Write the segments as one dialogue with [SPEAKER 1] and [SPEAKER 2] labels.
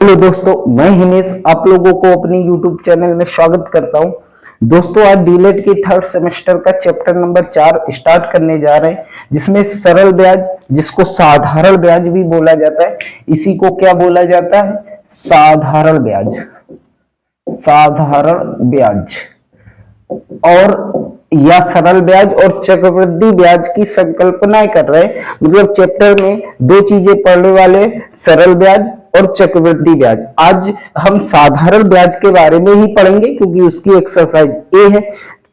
[SPEAKER 1] Hello दोस्तों, मैं हिमेश आप लोगों को अपने YouTube चैनल में स्वागत करता हूं। दोस्तों, आज डीलेट की थर्ड सेमेस्टर का चैप्टर नंबर 4 स्टार्ट करने जा रहे हैं, जिसमें सरल ब्याज, जिसको साधारण ब्याज भी बोला जाता है, इसी को क्या बोला जाता है? साधारण ब्याज। साधारण ब्याज और या सरल ब्याज और चक्रवृद्धि ब्याज की संकल्पना कर रहे हैं। मतलब चैप्टर में दो चीजें पढ़ने वाले, सरल ब्याज और चक्रवृद्धि ब्याज। आज हम साधारण ब्याज के बारे में ही पढ़ेंगे, क्योंकि उसकी एक्सरसाइज ए है,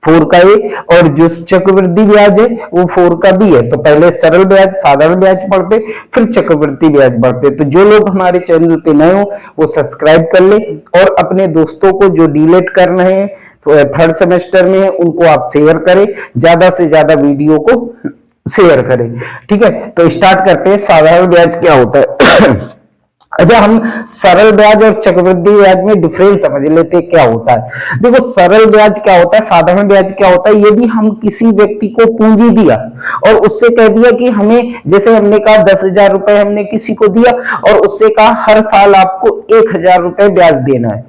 [SPEAKER 1] 4 का ए, और जो चक्रवृद्धि ब्याज है वो 4 का बी है। तो पहले सरल ब्याज, साधारण ब्याज पढ़ते, फिर चक्रवृद्धि ब्याज पढ़ते। तो जो लोग हमारे चैनल पे नए हो वो सब्सक्राइब कर ले, और अपने दोस्तों को जो डीलेट कर रहे हैं थर्ड सेमेस्टर में है उनको आप शेयर करें, ज्यादा से ज्यादा वीडियो को शेयर करें। ठीक है, तो स्टार्ट करते हैं। साधारण ब्याज क्या होता है? अच्छा, हम सरल ब्याज और चक्रवृद्धि ब्याज में डिफरेंस समझ लेते हैं क्या होता है। देखो, सरल ब्याज क्या होता है, साधारण ब्याज क्या होता है। यदि हम किसी व्यक्ति को पूंजी दिया और उससे कह दिया कि हमें, जैसे हमने कहा 10,000 रुपए हमने किसी को दिया और उससे कहा हर साल आपको 1,000 रुपए ब्याज देना है,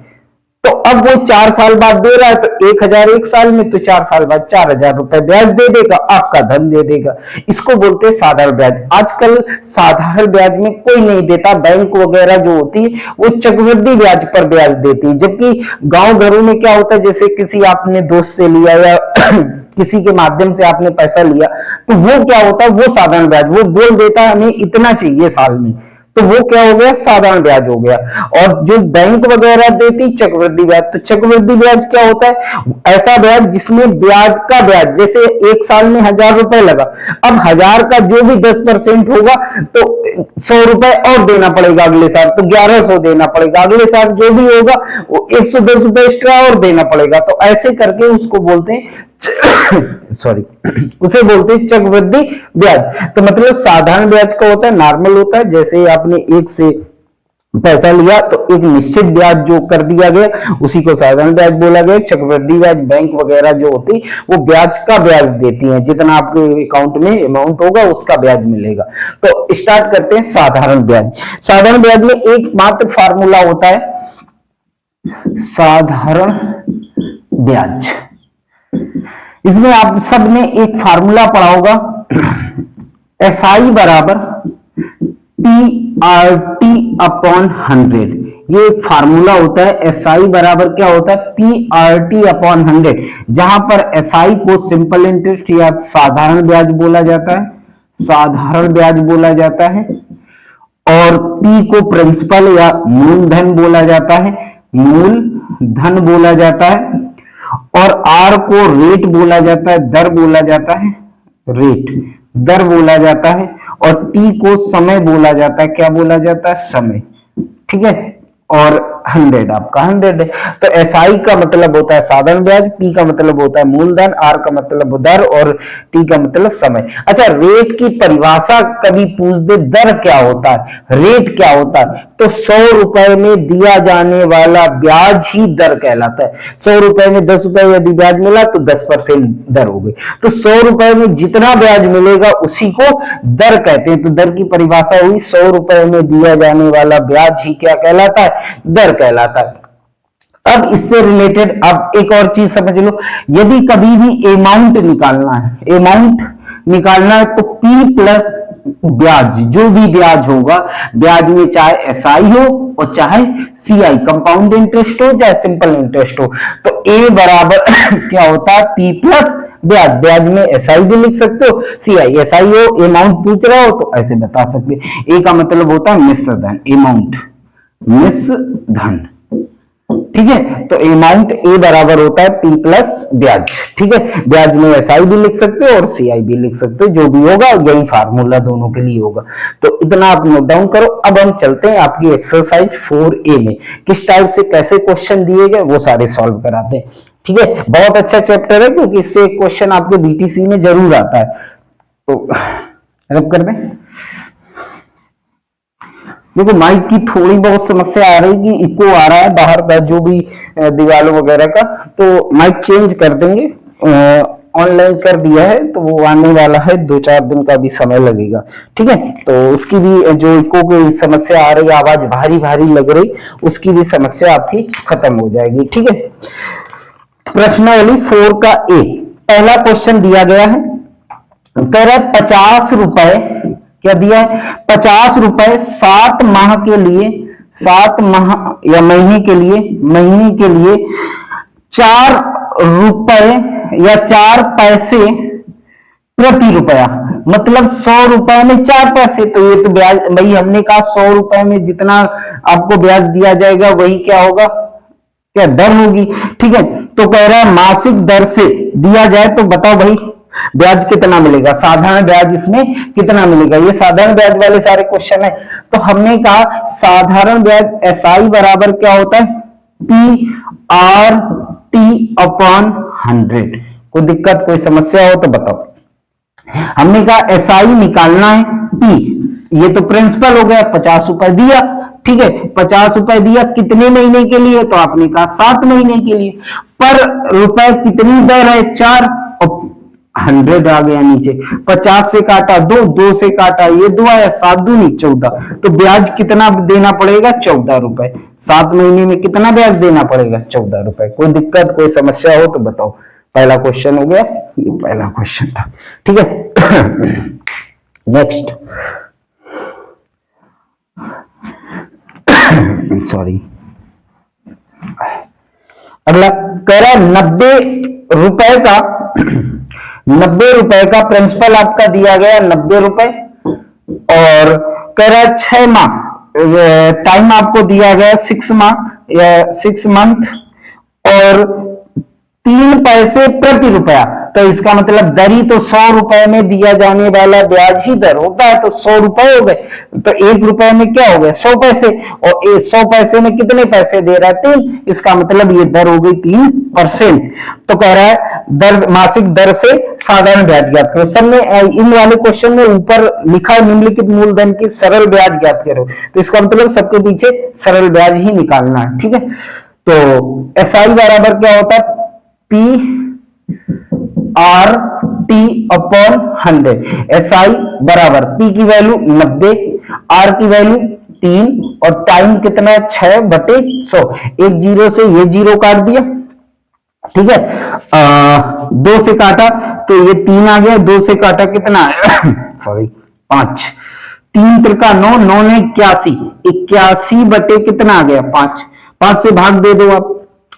[SPEAKER 1] तो अब वो 4 साल बाद दे रहा है, तो 1,000 एक साल में, तो 4 साल बाद 4,000 रुपए ब्याज दे देगा, आपका धन दे देगा। इसको बोलते हैं साधारण ब्याज। आजकल साधारण ब्याज में कोई नहीं देता, बैंक वगैरह जो होती है वो चक्रवृद्धि ब्याज पर ब्याज देती है। जबकि गांव घरों में क्या होता है, जैसे किसी आपने दोस्त से लिया या किसी के माध्यम से आपने पैसा लिया, तो वो क्या होता है, वो साधारण ब्याज, वो बोल देता है हमें इतना चाहिए साल में, तो वो क्या हो गया, साधारण ब्याज हो गया। और जो बैंक वगैरह देती चक्रवृद्धि ब्याज, तो चक्रवृद्धि ब्याज क्या होता है, ऐसा ब्याज जिसमें ब्याज का ब्याज, जैसे एक साल में 1,000 रुपए लगा, अब 1,000 का जो भी 10% होगा तो 100 रुपए और देना पड़ेगा अगले साल, तो 1,100 देना पड़ेगा। अगले साल जो भी होगा वो 110 रुपए एक्स्ट्रा और देना पड़ेगा। तो ऐसे करके उसको बोलते हैं सॉरी उसे बोलते हैं चक्रवृद्धि ब्याज। तो मतलब साधारण ब्याज का होता है, नॉर्मल होता है, जैसे आपने एक से पैसा लिया तो एक निश्चित ब्याज जो कर दिया गया उसी को साधारण ब्याज बोला गया। चक्रवृद्धि ब्याज बैंक वगैरह जो होती वो ब्याज का ब्याज देती हैं, जितना आपके अकाउंट में अमाउंट होगा उसका ब्याज मिलेगा। तो स्टार्ट करते हैं साधारण ब्याज। साधारण ब्याज में एक मात्र फार्मूला होता है, साधारण ब्याज। इसमें आप सबने एक फार्मूला पढ़ा होगा, SI बराबर PRT अपॉन 100। ये एक फार्मूला होता है। SI बराबर क्या होता है, PRT अपॉन 100, जहां पर SI को सिंपल इंटरेस्ट या साधारण ब्याज बोला जाता है, साधारण ब्याज बोला जाता है, और P को प्रिंसिपल या मूलधन बोला जाता है, मूलधन बोला जाता है, और R को रेट बोला जाता है, दर बोला जाता है, रेट, दर बोला जाता है, और T को समय बोला जाता है, क्या बोला जाता है, समय। ठीक है, और 100 आपका 100 है। तो SI का मतलब होता है साधारण ब्याज, P का मतलब होता है मूलधन, R का मतलब दर, और T का मतलब समय। अच्छा, रेट की परिभाषा कभी पूछ दे, दर क्या होता है, रेट क्या होता है, तो 100 रुपए में दिया जाने वाला ब्याज ही दर कहलाता है। 100 रुपए में 10 रुपए यदि ब्याज मिला तो 10% दर हो गई। तो 100 रुपए में जितना ब्याज मिलेगा उसी को दर कहते हैं। तो दर की परिभाषा हुई, 100 रुपए में दिया जाने वाला ब्याज ही क्या कहलाता है, दर कहलाता है। अब इससे रिलेटेड अब एक और चीज समझ लो, यदि कभी भी अमाउंट निकालना है, अमाउंट निकालना है, तो P प्लस ब्याज, जो भी ब्याज होगा, ब्याज में चाहे SI हो और चाहे CI, कंपाउंड इंटरेस्ट हो चाहे सिंपल इंटरेस्ट हो, तो A बराबर क्या होता है, P प्लस ब्याज। ब्याज में SI भी लिख सकते हो, CI, SI हो, अमाउंट पूछ रहा हो तो ऐसे बता सकते। A का मतलब होता है मिश्र धन, अमाउंट, मिश्र धन। ठीक है, तो अमाउंट A बराबर होता है P प्लस ब्याज। ठीक है, ब्याज में SI भी लिख सकते हो और CI भी लिख सकते हो, जो भी होगा यही फार्मूला दोनों के लिए होगा। तो इतना आप नोट डाउन करो। अब हम चलते हैं आपकी एक्सरसाइज 4A में, किस टाइप से कैसे क्वेश्चन दिए गए वो सारे सॉल्व कराते हैं। ठीक है, बहुत अच्छा चैप्टर है, क्योंकि इससे क्वेश्चन आपके BTC में जरूर आता है। तो रब कर दें। देखो, माइक की थोड़ी बहुत समस्या आ रही कि इको आ रहा है बाहर का, जो भी दीवारों वगैरह का, तो माइक चेंज कर देंगे। ऑनलाइन कर दिया है, तो वो आने वाला है, 2-4 दिन का भी समय लगेगा। ठीक है, तो उसकी भी जो इको की समस्या आ रही, आवाज भारी भारी लग रही, उसकी भी समस्या आपकी खत्म हो जाएगी। ठीक है, प्रश्नावली 4 का ए पहला क्वेश्चन दिया गया है, कह रहा है 50 रुपए, क्या दिया है, 50 रुपए 7 माह के लिए, 7 माह या महीने के लिए, महीने के लिए 4 रुपए या 4 पैसे प्रति रुपया, मतलब 100 रुपए में 4 पैसे। तो ये तो ब्याज, भाई हमने कहा 100 रुपए में जितना आपको ब्याज दिया जाएगा वही क्या होगा, क्या दर होगी। ठीक है, तो कह रहा है मासिक दर से दिया जाए तो बताओ भाई ब्याज कितना मिलेगा, साधारण ब्याज इसमें कितना मिलेगा। ये साधारण ब्याज वाले सारे क्वेश्चन है। तो हमने कहा साधारण ब्याज एसआई बराबर क्या होता है, पी आर टी अपॉन 100। कोई दिक्कत कोई समस्या हो तो बताओ। हमने कहा एसआई निकालना है, पी ये तो प्रिंसिपल हो गया, 50 रुपए दिया। ठीक है, 50 रुपए दिया कितने महीने के लिए, तो आपने कहा 7 महीने के लिए। पर रुपए कितनी दर है, 4, और 100 आ गया नीचे, 50 से काटा 2, 2 से काटा ये 2 आया, 7 दूनी 14। तो ब्याज कितना देना पड़ेगा, 14 रुपए। 7 महीने में कितना ब्याज देना पड़ेगा, 14 रुपए। कोई दिक्कत कोई समस्या हो तो बताओ। पहला क्वेश्चन हो गया, ये पहला क्वेश्चन था। ठीक है, नेक्स्ट, सॉरी, अगला कह रहा है 90 रुपए का, 90 रुपए का प्रिंसिपल आपका दिया गया 90 रुपए, और कह रहा है 6 माह टाइम आपको दिया गया 6 माह या 6 मंथ, और 3 पैसे प्रति रुपया। तो इसका मतलब दरी तो 100 रुपए में दिया जाने वाला ब्याज ही दर होता है, तो 100 रुपए हो गए, तो 1 रुपए में क्या हो गए, 100 पैसे, और 100 पैसे में कितने पैसे दे रहा है, 3। इसका मतलब ये दर हो गई 3%। तो कह रहा है दर, मासिक दर से साधारण ब्याज ज्ञात करो। सब में इन वाले क्वेश्चन में ऊपर लिखा है निम्नलिखित मूलधन की सरल ब्याज ज्ञात करो, तो इसका मतलब सबके पीछे सरल ब्याज ही निकालना है। ठीक है, तो एसआई बराबर क्या होता है, P R T upon 100। SI बराबर पी की वैल्यू 90, आर की वैल्यू 3, और टाइम कितना है 6/100। एक जीरो से ये जीरो काट दिया। ठीक है, 2 से काटा तो ये 3 आ गया, 2 से काटा कितना सॉरी 5, 3 त्रिका 9, 9 ने 81, 81 बटे कितना आ गया 5, 5 से भाग दे दो आप,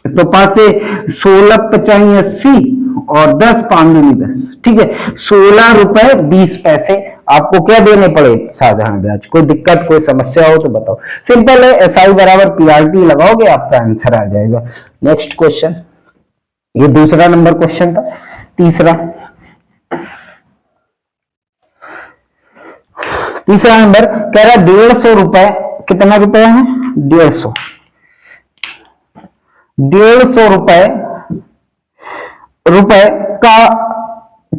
[SPEAKER 1] तो 5 से 16 पचाई 80, और 10 5 दूनी 10। ठीक है, 16 रुपए 20 पैसे आपको क्या देने पड़े, साधारण ब्याज। कोई दिक्कत कोई समस्या हो तो बताओ। सिंपल है, एसआई बराबर पीआरटी लगाओगे आपका आंसर आ जाएगा। नेक्स्ट क्वेश्चन, ये दूसरा नंबर क्वेश्चन था। तीसरा नंबर कह रहा है 150 रुपए, कितना रुपए है 150, 150 रुपए का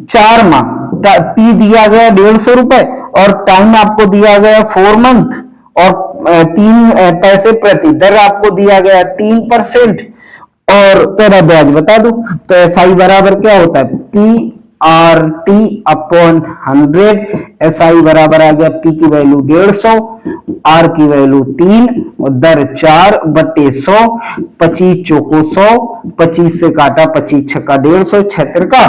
[SPEAKER 1] 4 माह, पी दिया गया 150 रुपए, और टाइम आपको दिया गया 4 मंथ, और 3 पैसे प्रति, दर आपको दिया गया 3%, और तेरा ब्याज बता दो। तो एसआई बराबर क्या होता है, P R T upon 100। SI बराबर आ गया, पी की वैल्यू 150, आर की वैल्यू 3, और दर 4/100, 25 चौको 100, 25 से काटा 25 छक्का 150, 76 का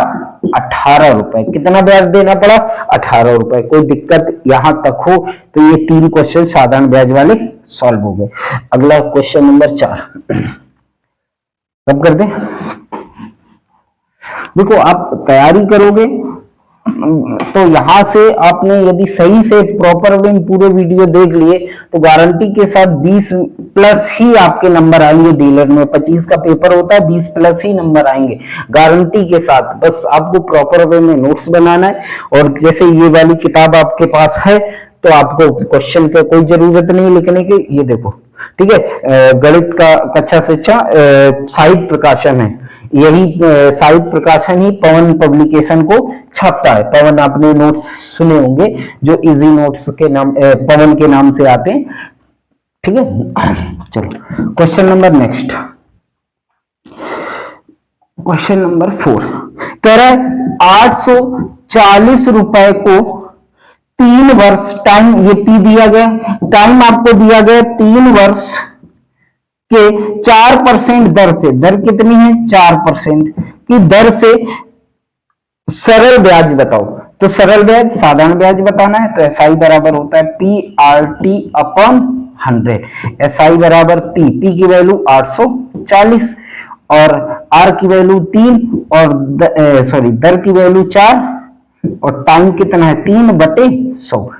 [SPEAKER 1] 18 रुपए। कितना ब्याज देना पड़ा, 18 रुपए। कोई दिक्कत यहां तक हो तो ये 3 क्वेश्चन साधारण ब्याज वाले सॉल्व हो गए। अगला क्वेश्चन नंबर 4 कब कर दे। देखो आप तैयारी करोगे तो यहां से आपने यदि सही से प्रॉपर वे पूरे वीडियो देख लिए तो गारंटी के साथ 20 प्लस ही आपके नंबर आएंगे। डीलर में 25 का पेपर होता है, 20 प्लस ही नंबर आएंगे गारंटी के साथ। बस आपको प्रॉपर वे में नोट्स बनाना है, और जैसे ये वाली किताब आपके पास है तो आपको क्वेश्चन की कोई जरूरत नहीं लिखने की। ये देखो, ठीक है, गणित का कक्षा शिक्षा साहित्य प्रकाशन है, यही साहित्य प्रकाशन ही पवन पब्लिकेशन को छापता है। पवन आपने नोट्स सुने होंगे जो इजी नोट्स के नाम पवन के नाम से आते हैं, ठीक है। चलो question number next, question number 4 कह रहा है 840 रुपए को 3 वर्ष टाइम, ये पी दिया गया, टाइम आपको दिया गया 3 वर्ष के 4% दर से, दर कितनी है 4% की दर से सरल ब्याज बताओ। तो सरल ब्याज साधारण ब्याज बताना है, तो एसआई बराबर होता है P R T upon 100। SI बराबर पी की वैल्यू 840 और आर की वैल्यू 3 और दर की वैल्यू 4 और टाइम कितना है 3/100।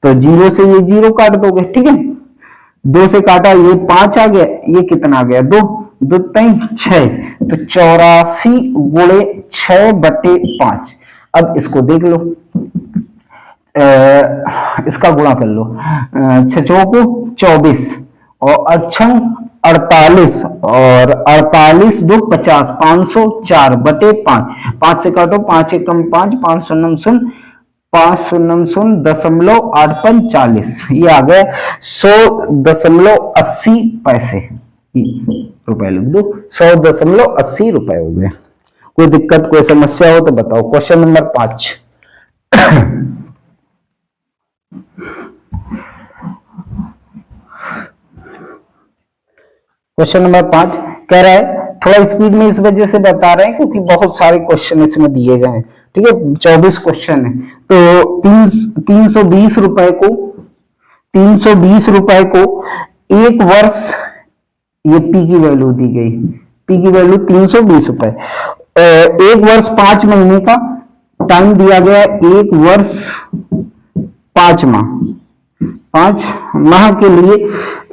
[SPEAKER 1] तो 0 से ये 0 काट दोगे, ठीक है। 2 से काटा ये 5 आ गया, ये कितना आ गया 2, 2 3 6, तो 84 गुणे 6/5। अब इसको देख लो, इसका गुणा कर लो, 6 चौको 24 और 8 48 और 48 2 50, 504/5। 5 से काटो, 5 एकम 5, 5 शून्य शून्य, 500.845, ये आ गया 100.80 पैसे रुपए लिख दो, 100.80 रुपए हो गए। कोई दिक्कत कोई समस्या हो तो बताओ। क्वेश्चन नंबर 5 क्वेश्चन नंबर 5 कह रहा है, थोड़ा स्पीड में इस वजह से बता रहे हैं क्योंकि बहुत सारे क्वेश्चन इसमें दिए गए हैं, ठीक है। 24 क्वेश्चन है, तो 320 रुपए को 320 रुपए को 1 वर्ष, ये पी की वैल्यू दी गई, पी की वैल्यू 320 रुपए, 1 वर्ष 5 महीने का टाइम दिया गया, 1 वर्ष 5 माह, 5 माह के लिए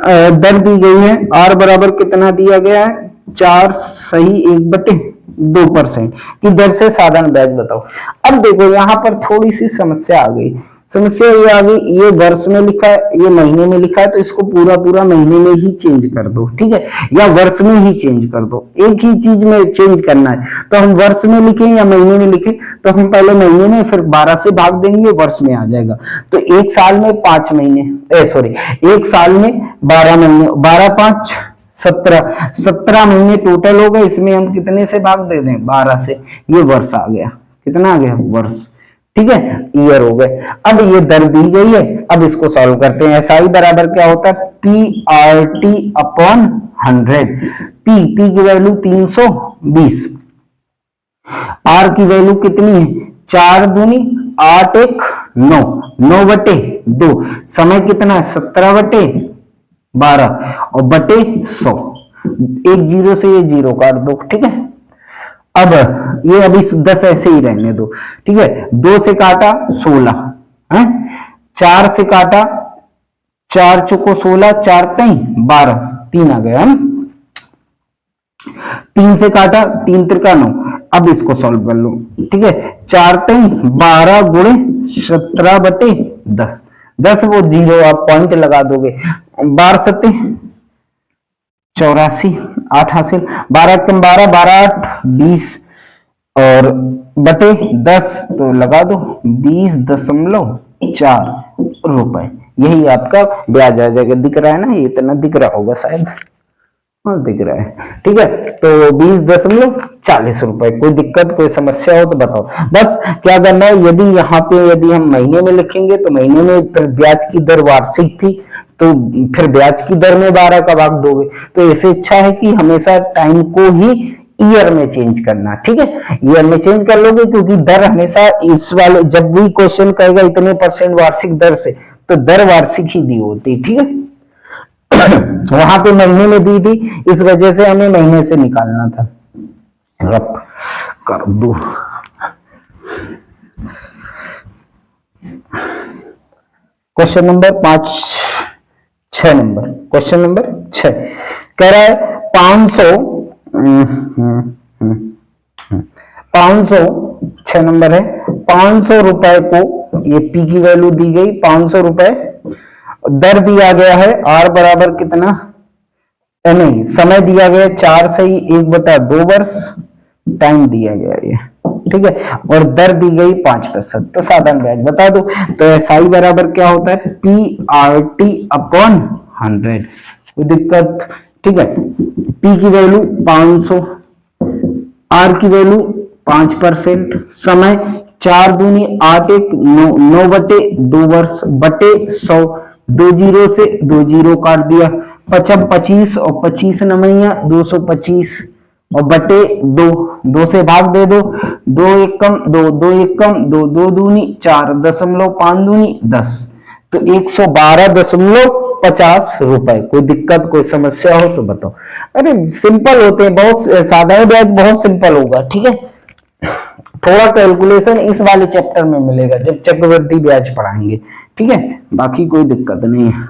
[SPEAKER 1] दर दी गई है, आर बराबर कितना दिया गया है 4 सही 1/2% की दर से साधारण ब्याज बताओ। अब देखो यहां पर थोड़ी सी समस्या आ गई, समस्या ये आ गई, ये वर्ष में लिखा है, ये महीने में लिखा है, तो इसको पूरा महीने में ही चेंज कर दो, ठीक है, या वर्ष में ही चेंज कर दो। एक ही चीज में चेंज करना है, तो हम वर्ष में लिखें या महीने में लिखें, तो हम पहले महीने में, फिर 12 से भाग देंगे, वर्ष में आ जाएगा। तो 1 साल में 5 महीने, सॉरी 1 साल में 12 महीने, 12 5 17 महीने टोटल हो गए, इसमें हम कितने से भाग दे दें 12 से, ये वर्ष आ गया, कितना आ गया वर्ष, ठीक है, ईयर हो गए। अब ये दर दी गई है, अब इसको सॉल्व करते हैं। एसआई बराबर क्या होता है P R T upon 100। P की वैल्यू 320, आर की वैल्यू कितनी है 4 दूनी 8 1 9, 9/2, समय कितना है 17/12 और बटे 100, 1 0 से ये 0 काट दो, ठीक है। अब ये अभी 10 ऐसे ही रहने दो, ठीक है। 2 से काटा 16 है, 4 से काटा 4 चौको 16, 4 3 12, 3 आ गया है। 3 से काटा 3 त्रिका 9, अब इसको सॉल्व कर लो, ठीक है। 4 3 12 गुणे 17/10, 10 वो 0 आप पॉइंट लगा दोगे, 12 7 84, 8 हासिल, 12 कम 12 12 8 20 और बटे 10 तो लगा दो 20.4 रुपए, यही आपका ब्याज आ जाएगा। दिख रहा है ना, ये इतना दिख रहा होगा शायद, हाँ दिख रहा है, ठीक है। तो 20.40 रुपए। कोई दिक्कत कोई समस्या हो तो बताओ। बस क्या करना है, यदि यहाँ पे यदि हम महीने में लिखेंगे तो महीने में फिर ब्याज की दर वार्षिक थी, तो फिर ब्याज की दर में 12 का भाग दोगे, तो ऐसे इच्छा है कि हमेशा टाइम को ही ईयर में चेंज करना, ठीक है। ईयर में चेंज कर लोगे क्योंकि दर हमेशा इस वाले, जब भी क्वेश्चन कहेगा इतने % वार्षिक दर से, तो दर वार्षिक ही दी होती, ठीक है। वहां पे महीने में दी थी, इस वजह से हमें महीने से निकालना था। रब कर दो। Question number 6 number, question number 6 कह रहा है 500 6 नंबर है, 500 रुपए को, ये पी की वैल्यू दी गई 500 रुपए, दर दिया गया है आर बराबर कितना, नहीं समय दिया गया 4 सही 1/2 वर्ष, टाइम दिया गया ये, ठीक है, और दर दी गई 5%। तो साधारण ब्याज बता दो। तो एसआई बराबर क्या होता है पी आर टी अपॉन 100। कोई दिक्कत, ठीक है। पी की वैल्यू 500, आर की वैल्यू 5%, समय 4 दूनी 8 एक 9 बटे 2 वर्ष बटे 100, 2 जीरो से 2 जीरो काट दिया, 25 और 25 नमैया 225 और बटे 2, 2 से भाग दे दो, 2 एक कम 2, 2 एक कम 2, 2 दूनी 4, 5 दूनी 10, तो 112.50 रुपए। कोई दिक्कत कोई समस्या हो तो बताओ। अरे सिंपल होते हैं, बहुत साधारण ब्याज बहुत सिंपल होगा, ठीक है। थोड़ा कैलकुलेशन इस वाले चैप्टर में मिलेगा जब चक्रवृद्धि ब्याज पढ़ाएंगे, ठीक है, बाकी कोई दिक्कत नहीं है।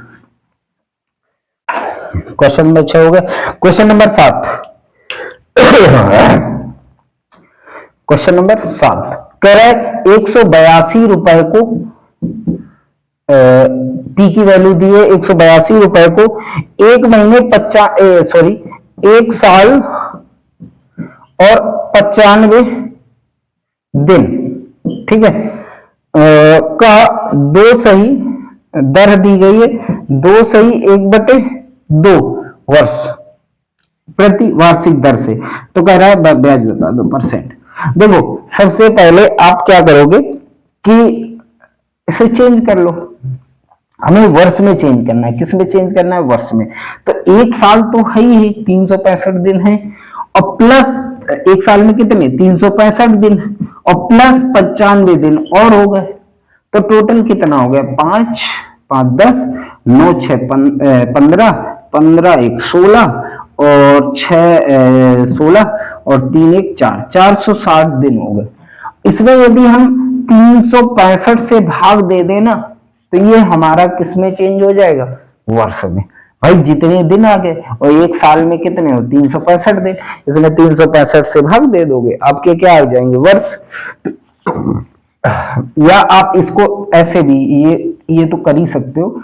[SPEAKER 1] क्वेश्चन में 6 हो गया। क्वेश्चन नंबर 7, क्वेश्चन नंबर 7 कह रहा है 182 रुपए को पी की वैल्यू दी है 182 रुपए को एक महीने 1 साल और 95 दिन, ठीक है, का 2 सही दर दी गई है, 2 सही 1/2 वर्ष प्रति वार्षिक दर से। तो कह रहा है ब्याज बता दो परसेंट। देखो सबसे पहले आप क्या करोगे कि इसे चेंज कर लो, हमें वर्ष में चेंज करना है। किस में चेंज करना है? वर्ष में। तो 1 साल तो है ही 365 दिन है, और प्लस 1 साल में कितने 365 दिन और प्लस 95 दिन और हो गए, तो टोटल कितना हो गया 5 5 10 9 6 15 15 1 16 और 6 16 और 3 1 4 460 दिन हो गए। इसमें यदि हम 365 से भाग दे देना तो ये हमारा किस में चेंज हो जाएगा? वर्ष में। भाई जितने दिन आ गए और 1 साल में कितने हो 365 दिन, इसमें 365 से भाग दे दोगे, आपके क्या आ जाएंगे? वर्ष। या आप इसको ऐसे भी ये तो कर ही सकते हो,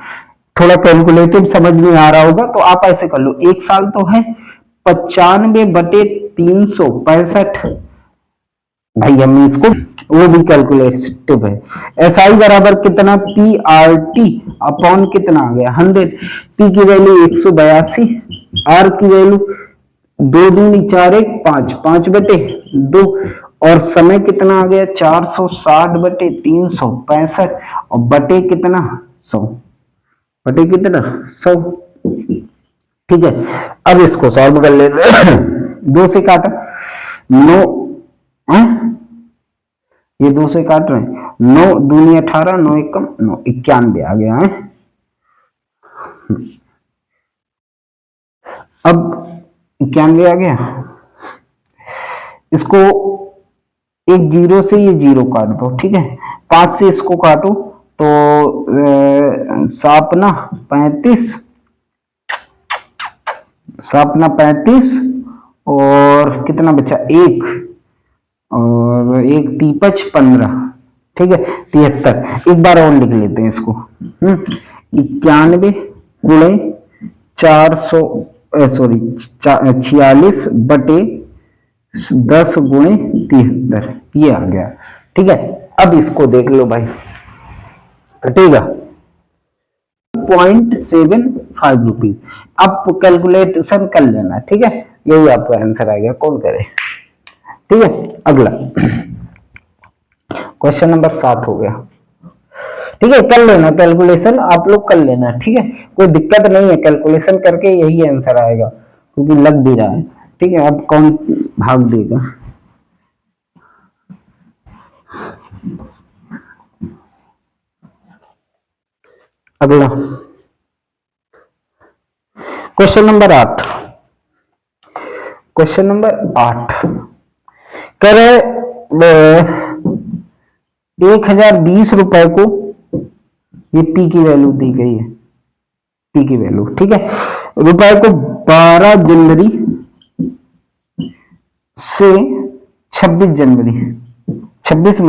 [SPEAKER 1] थोड़ा कैलकुलेटिव समझ नहीं आ रहा होगा तो आप ऐसे कर लो, 1 साल तो है 95/365। भाई हम इसको वो भी कैलकुलेटिव है। SI बराबर कितना? PRT अपॉन कितना आ गया 100। P की वैल्यू 182, R की वैल्यू 2 दूनी 4 1 5 5/2 और समय कितना आ गया 460/365 और बटे कितना 100 बटे कितना 100, ठीक है। अब इसको सॉल्व कर लेते हैं। 2 से काटा 9 ये 2 से काट रहे हैं, 9 दूनी 18 9 1 कम 9 91 आ गया है। अब 91 आ गया, इसको एक 0 से ये 0 काट दो, ठीक है। 5 से इसको काटो तो 7 ना 35 और कितना बचा 1 और 1 3 15, ठीक है 73। एक बार और लिख लेते हैं इसको, 91 गुणे 46/10 गुणे 73, ये आ गया, ठीक है। अब इसको देख लो भाई, कटेगा 0.75 रुपीज। आप कैलकुलेशन कर लेना, ठीक है, यही आपका आंसर आएगा, कौन करे, ठीक है। अगला क्वेश्चन नंबर 7 हो गया, ठीक है। कर लेना कैलकुलेशन, आप लोग कर लेना, ठीक है, कोई दिक्कत नहीं है, कैलकुलेशन करके यही आंसर आएगा क्योंकि लग भी रहा है, ठीक है। अब कौन भाग देगा? अगला क्वेश्चन नंबर 8, क्वेश्चन नंबर 8 कह रहे 1020 रुपए को, ये पी की वैल्यू दी गई है, पी की वैल्यू, ठीक है, रुपए को 12 जनवरी से 26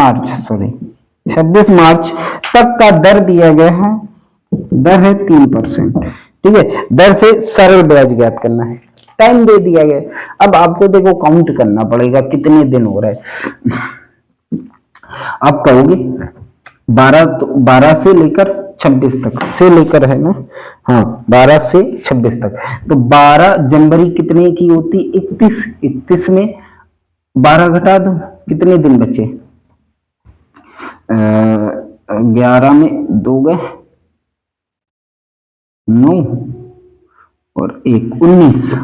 [SPEAKER 1] मार्च तक का दर दिया गया है, दर है 3%, ठीक है। दर से सरल ब्याज ज्ञात करना है, टाइम दे दिया गया। अब आपको देखो काउंट करना पड़ेगा कितने दिन हो रहा है। आप कहोगे 12 से लेकर 26 तक, से लेकर है ना, हाँ 12 से 26 तक, तो 12 जनवरी कितने की होती? 31 में 12 घटा दो, कितने दिन बचे? 11 में 2 गए, 9 और 1, 19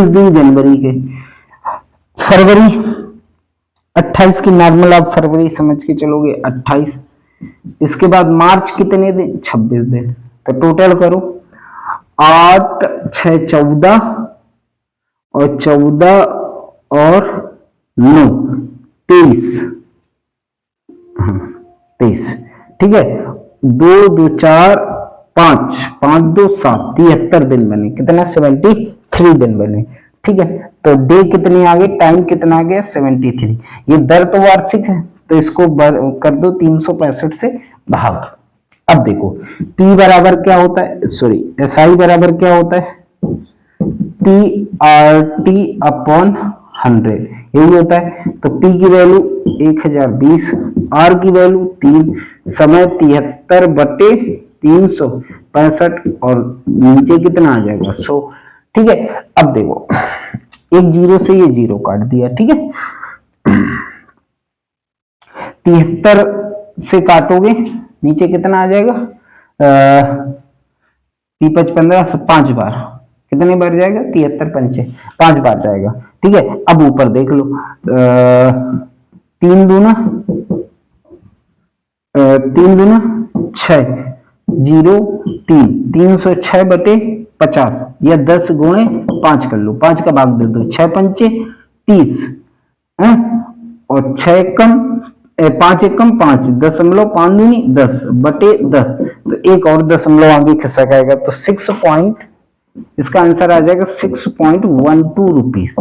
[SPEAKER 1] दिन जनवरी के। फरवरी 28 की नॉर्मल, आप फरवरी समझ के चलोगे 28। इसके बाद मार्च कितने दिन? 26 दिन। तो टोटल करो, 8 6 14 और 14 और 9 23, 23। ठीक है, 2 2 4 5 5 2 7 73 दिन बने। कितना? 73 दिन बने। ठीक है, तो डे कितने आ गए? टाइम कितना आ गया? 73। ये दर तो वार्षिक है, तो इसको कर दो 365 से भाग। अब देखो P बराबर क्या होता है, सॉरी SI बराबर क्या होता है? TRT अपॉन 100, यही होता है। तो P की वैल्यू 1020, R की वैल्यू 3, समय 73 बटे 365 और नीचे कितना आ जाएगा? 100। ठीक है, अब देखो एक जीरो से ये जीरो काट दिया। ठीक है, 73 से काटोगे नीचे कितना आ जाएगा? 15 5 बार, कितने बार जाएगा? 73 पंचे 5 बार जाएगा। ठीक है, अब ऊपर देख लो, 3 दूना 6 0 3 306 बटे 50 या 10 गुणे 5 कर लो, 5 का भाग दे दो, 6 पंचे 30 है, और 6 कम 5 एकम 5 5 दूनी 10 बटे 10, तो एक और दशमलव आगे खिसक आएगा, तो 6 पॉइंट, इसका आंसर आ जाएगा 6.12 रुपीस।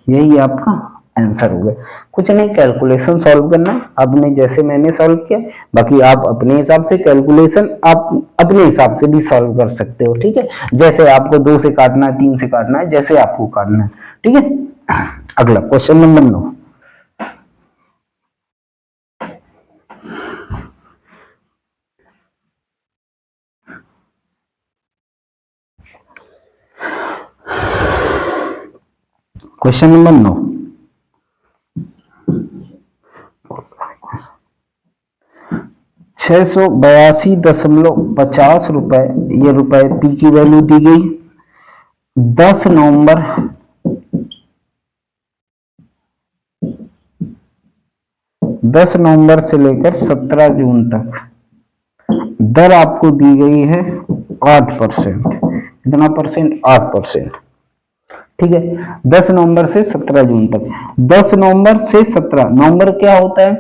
[SPEAKER 1] यही आपका आंसर हो गया। कुछ नहीं, कैलकुलेशन सॉल्व करना है आपने, जैसे मैंने सॉल्व किया। बाकी आप अपने हिसाब से कैलकुलेशन आप अपने हिसाब से भी सॉल्व कर सकते हो। ठीक है, जैसे आपको 2 से काटना है, 3 से काटना है, जैसे आपको काटना है। ठीक है, अगला क्वेश्चन नंबर 9। क्वेश्चन नंबर 9, 682.50 रुपए, ये रुपए P की वैल्यू दी गई। 10 नवंबर 10 नवंबर से लेकर 17 जून तक दर आपको दी गई है 8%। कितना परसेंट? 8%। ठीक है, 10 नवंबर से 17 जून तक। 10 नवंबर से 17, नवंबर क्या होता है?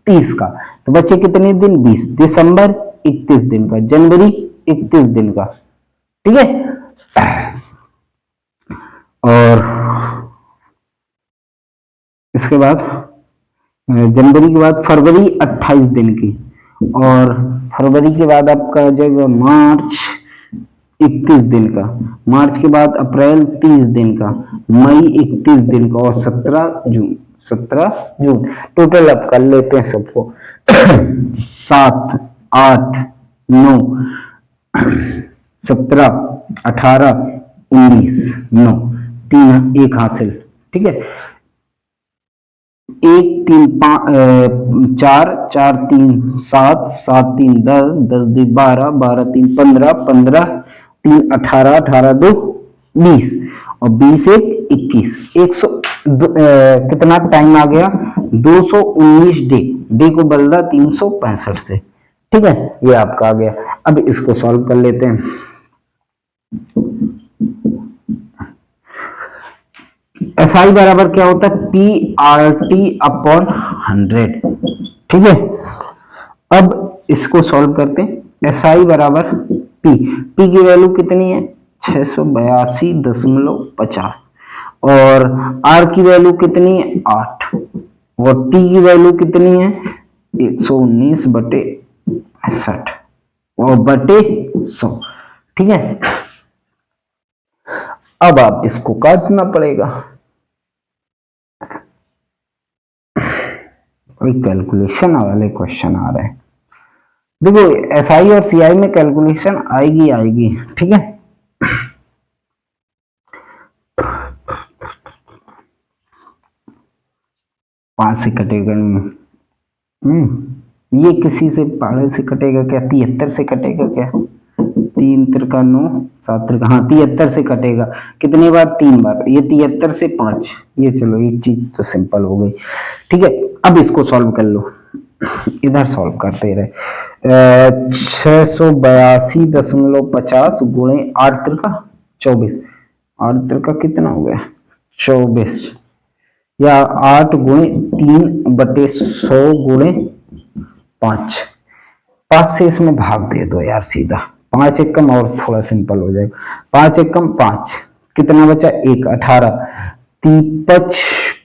[SPEAKER 1] 30 का, तो बचे कितने दिन? 20। दिसंबर 31 दिन का, जनवरी 31 दिन का। ठीक है, और इसके बाद जनवरी के बाद फरवरी 28 दिन की, और फरवरी के बाद आपका आ जाएगा मार्च 31 दिन का, मार्च के बाद अप्रैल 30 दिन का, मई 31 दिन का, और 17 जून। टोटल आप कर लेते हैं सबको 7 8 9 17 18 19 9 3 1 हासिल। ठीक है, 1 3 4 4 3 7 7 3 10 10 2 12 12 3 15 15 3 18 18 2 20 और 20 1 21 100 कितना टाइम आ गया? 219 डे। डे को बदला 365 से। ठीक है, ये आपका आ गया। अब इसको सॉल्व कर लेते हैं। SI बराबर क्या होता है? PRT upon 100। ठीक है, अब इसको सॉल्व करते हैं। SI बराबर P की वैल्यू कितनी है? 682.50 और R की वैल्यू कितनी है? 8 और T की वैल्यू कितनी है? 119 बटे 65 और बटे 100। ठीक है, अब आप इसको काटना पड़ेगा। कोई कैलकुलेशन वाले क्वेश्चन आ रहे हैं। देखो SI और CI में कैलकुलेशन आएगी। ठीक है, 5 से कटेगा नहीं। ये किसी से 12 से कटेगा क्या? 73 से कटेगा क्या? 3 त्रिका 9, 7 त्रिका, हाँ 73 से कटेगा। कितने बार? 3 बार। ये 73 से 5, ये चलो एक चीज तो सिंपल हो गई। ठीक है, अब इसको सॉल्व कर लो, इधर सॉल्व करते रहे। 682.50 गुणे 8 त्रिका 24, 8 त्रिका कितना हो गया? 24, या 8 गुणे 3/100 गुणे 5, 5 से इसमें भाग दे दो यार सीधा, 5 एकम और थोड़ा सिंपल हो जाएगा। 5 एकम 5, कितना बचा? 1, 18, 3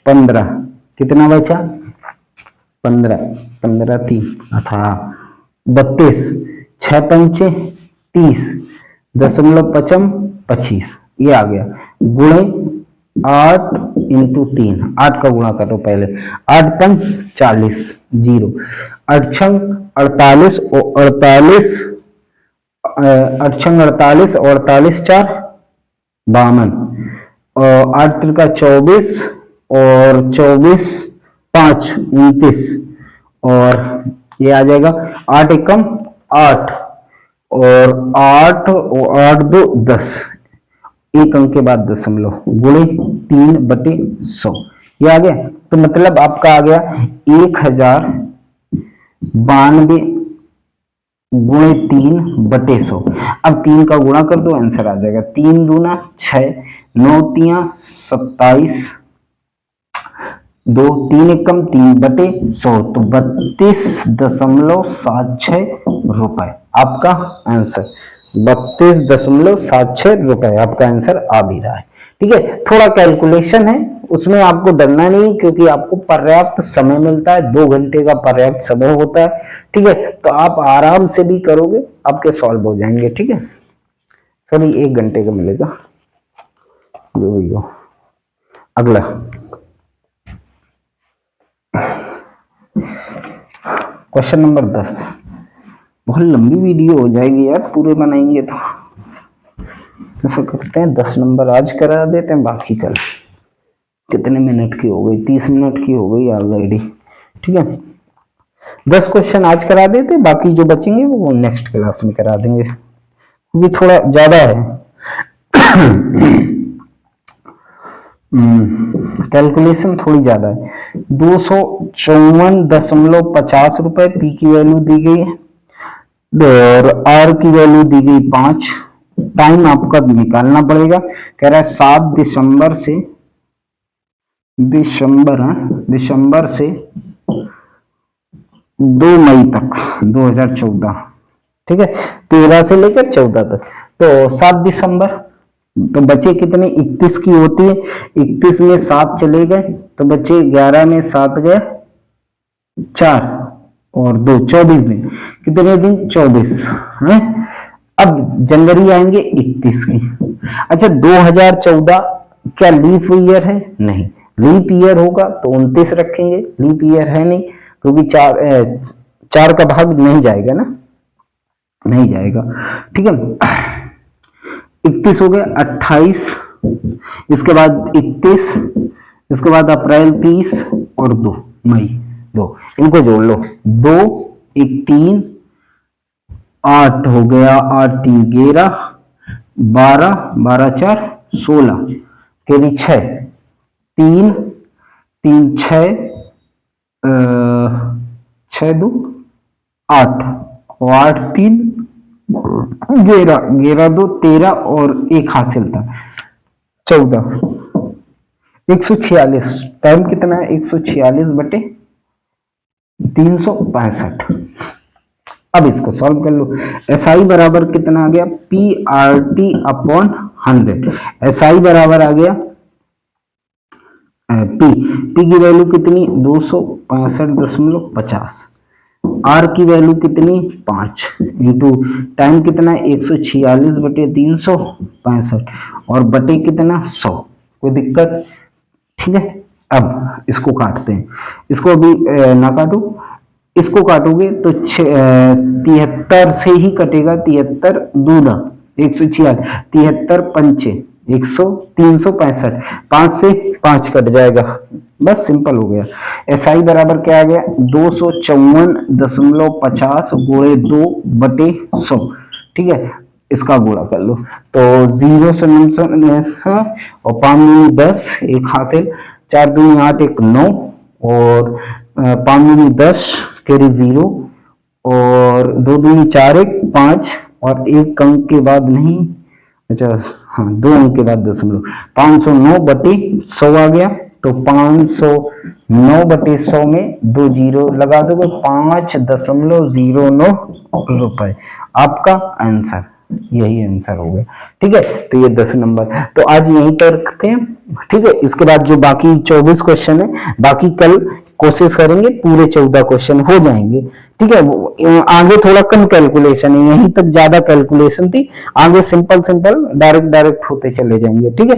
[SPEAKER 1] 15, कितना बचा? 15, 15 3 18, 32, 6 पंचे 30, 0.5 25, ये आ गया। गुणे 8 इंटू 3, 8 का गुणा करो पहले, 8 पंच 40, 0, 8 छंग 48 और 48, 8 छंग 48 और 48 4 52, और 8 त्रिका 24 और 24 5 29, और ये आ जाएगा 8 एकम 8 और 8 और 8 2 10, एक अंक के बाद दशमलव, गुणे 3/100, ये आ गया। तो मतलब आपका आ गया 1092 गुणे 3/100। अब 3 का गुणा कर दो, आंसर आ जाएगा। 3 दूना 6, 9 तिया 27, 2 3 एकम 3/100, तो 32.76 रुपए आपका आंसर। 32.76 रुपए आपका आंसर आ भी रहा है। ठीक है, थोड़ा कैलकुलेशन है, उसमें आपको डरना नहीं, क्योंकि आपको पर्याप्त समय मिलता है, 2 घंटे का पर्याप्त समय होता है। ठीक है, तो आप आराम से भी करोगे, आपके सॉल्व हो जाएंगे। ठीक है, सॉरी 1 घंटे का मिलेगा जो भी हो। अगला क्वेश्चन नंबर 10, बहुत लंबी वीडियो हो जाएगी यार, पूरे बनाएंगे तो। ऐसा करते हैं 10 नंबर आज करा देते हैं, बाकी कल। कितने मिनट की हो गई? 30 मिनट की हो गई ऑलरेडी। ठीक है, 10 क्वेश्चन आज करा देते, बाकी जो बचेंगे वो नेक्स्ट क्लास में करा देंगे, क्योंकि थोड़ा ज्यादा है। कैलकुलेशन थोड़ी ज्यादा है। 254.50 रुपए पी की वैल्यू दी गई है और आर की वैल्यू दी गई 5। टाइम आपका निकालना पड़ेगा। कह रहा है 7 दिसंबर से 2 मई तक 2014। ठीक है, 13 से लेकर 14 तक, तो 7 दिसंबर, तो बचे कितने? 31 की होती है, 31 में 7 चले गए तो बचे 11 में 7 गए 4 और 2 24 दिन। कितने दिन? 24 है। अब जनवरी आएंगे 31 की। अच्छा, 2014 क्या लीप ईयर है? नहीं। लीप ईयर होगा तो 29 रखेंगे, लीप ईयर है नहीं, क्योंकि 4 का भाग नहीं जाएगा ना, नहीं जाएगा। ठीक है, 31 हो गया, 28, इसके बाद 31, इसके बाद अप्रैल 30 और 2 मई 2, इनको जोड़ लो। 2 1 3 8 हो गया, 8 3 11, 12 12 4 16, केरी 6, 3 3 6 6 2 8, 8 3 11 11 2 13 और 1 हासिल था 14, 146। टाइम कितना है? 146/365। अब इसको सॉल्व कर लो। SI बराबर कितना आ गया? PRT/100। SI बराबर आ गया P की वैल्यू कितनी? 265.50। R की वैल्यू कितनी? 5 इंटू टाइम कितना है? 146/365 और बटे कितना? 100। कोई दिक्कत? ठीक है, अब इसको काटते हैं। इसको अभी ना काटो, इसको काटोगे तो 73 से ही कटेगा। 73 दूना 146, 73 पंचे 365, 5 से 5 कट जाएगा, बस सिंपल हो गया। एसआई बराबर क्या आ गया 254.50 गुणे 2/100। ठीक है, इसका गुणा कर लो तो 0 से 9 हाँ, और 5 दूनी 10 एक हासिल, 4 दूनी 8 एक 9 और 5 दूनी 10 कैरी 0 और 2 दूनी 4 एक 5 और एक अंक के बाद नहीं, अच्छा हाँ 2 अंक के बाद दशमलव, 509/100 आ गया। तो 509/100 में 2 जीरो लगा दोगे 5.09 रुपए, आपका आंसर, यही आंसर हो गया। ठीक है, तो ये 10 नंबर, तो आज यहीं पर रखते हैं। ठीक है, इसके बाद जो बाकी 24 क्वेश्चन है, बाकी कल कोशिश करेंगे पूरे 14 क्वेश्चन हो जाएंगे। ठीक है, आगे थोड़ा कम कैलकुलेशन है, यहीं तक ज्यादा कैलकुलेशन थी, आगे सिंपल सिंपल डायरेक्ट होते चले जाएंगे। ठीक है,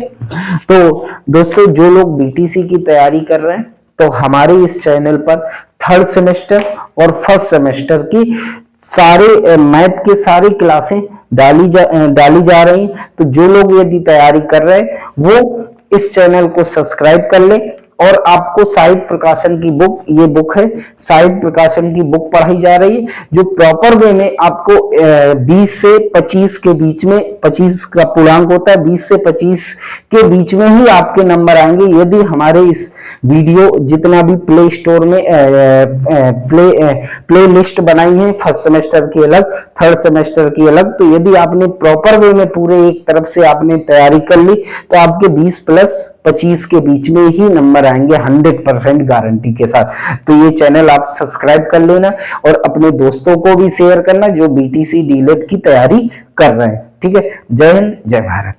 [SPEAKER 1] तो दोस्तों जो लोग बीटीसी की तैयारी कर रहे हैं तो हमारे इस चैनल पर थर्ड सेमेस्टर और फर्स्ट सेमेस्टर की सारे मैथ के सारी क्लासें डाली जा रही हैं। तो जो लोग यदि तैयारी कर रहे हैं वो इस चैनल को सब्सक्राइब कर ले, और आपको साहित्य प्रकाशन की बुक, ये बुक है साहित्य प्रकाशन की बुक पढ़ाई जा रही है, जो प्रॉपर वे में आपको 20 से 25 के बीच में, 25 का पूर्णांक होता है, 20 से 25 के बीच में ही आपके नंबर आएंगे यदि हमारे इस वीडियो जितना भी प्ले स्टोर में प्ले लिस्ट बनाई है, फर्स्ट सेमेस्टर की अलग, थर्ड सेमेस्टर की अलग, तो यदि आपने प्रॉपर वे में पूरे एक तरफ से आपने तैयारी कर ली तो आपके 20 प्लस 25 के बीच में ही नंबर आएंगे 100% गारंटी के साथ। तो ये चैनल आप सब्सक्राइब कर लेना और अपने दोस्तों को भी शेयर करना जो बीटीसी डीएलएड की तैयारी कर रहे हैं। ठीक है, जय हिंद, जय भारत।